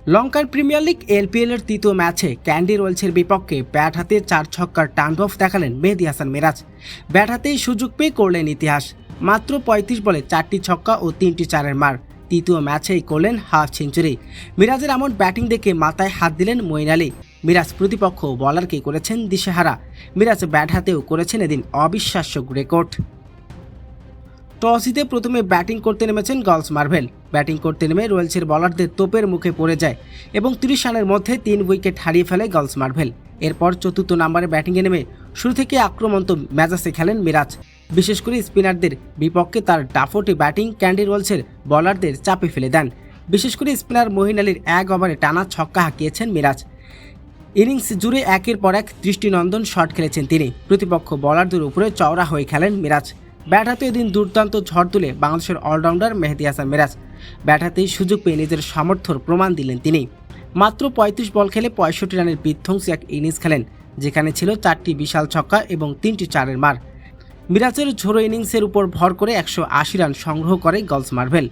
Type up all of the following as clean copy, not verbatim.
লঙ্কার premier league এলপিএলের তৃতীয় ম্যাচে ক্যান্ডি রয়্যালসের বিপক্ষে ব্যাট হাতে 4 ছক্কার টান্ডব দেখালেন মেহেদী হাসান মিরাজ। ব্যাট হাতেই সুযোগ পেয়ে করলেন ইতিহাস। মাত্র 35 বলে 4টি ছক্কা ও 3টি চারের মার। তৃতীয় ম্যাচেই করলেন হাফ সেঞ্চুরি। মিরাজের এমন ব্যাটিং দেখে মাথায় হাত দিলেন মঈন আলী। মিরাজ প্রতিপক্ষ বলারকে করেছেন দিশেহারা। মিরাজ ব্যাট হাতেও করেছেন এদিন অবিশ্বাস্য রেকর্ড। টস জিতে প্রথমে ব্যাটিং করতে নেমেছেন গলস মার্ভেল। ব্যাটিং করতে নেমে রয়্যালসের বলারদের তোপের মুখে পড়ে যায় এবং 30 রানের মধ্যে 3 উইকেট হারিয়ে ফেলে গলস মার্ভেল। এরপর চতুর্থ নম্বরে ব্যাটিংয়ে নেমে শুরু থেকে আক্রমণাত্মক মেজাজে খেলেন মিরাজ। বিশেষ করে স্পিনারদের বিপক্ষে তার ডাফটে ব্যাটিং ক্যান্ডি রয়্যালসের বলারদের চাপে ফেলে দেন। বিশেষ করে স্পিনার মঈন আলীর 1 ওভারে টানা ছক্কা হাঁকিয়েছেন মিরাজ। ইনিংস জুড়ে একের পর এক দৃষ্টিনন্দন শট খেলেছেন তিনি। প্রতিপক্ষ বলারদের উপরে চওড়া হয়ে খেলেন মিরাজ। ব্যাট হাতে এদিন দুর্দান্ত ঝড় তুলে বাংলাদেশের অলরাউন্ডার মেহেদী হাসান মিরাজ। ব্যাট হাতেই সুযোগ পেয়ে নিজের সামর্থ্যর প্রমাণ দিলেন তিনি। মাত্র 35 বল খেলে 65 রানের বিধ্বংসী এক ইনিংস খেলেন, যেখানে ছিল 4টি বিশাল ছক্কা এবং 3টি চারের মার। মিরাজের ঝোড়ো ইনিংসের উপর ভর করে 180 রান সংগ্রহ করে গলস মার্ভেল।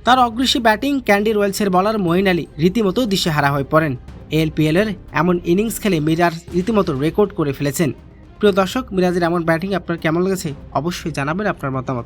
তার অগ্রসী ব্যাটিং ক্যান্ডি রয়্যালসের বলার মঈন আলী রীতিমতো দিশেহারা হয়ে পড়েন। এলপিএলের এমন ইনিংস খেলে মিরাজ রীতিমতো রেকর্ড করে ফেলেছেন। প্রিয় দর্শক, মিরাজের এমন ব্যাটিং আপনার কেমন লেগেছে অবশ্যই জানাবেন আপনার মতামত।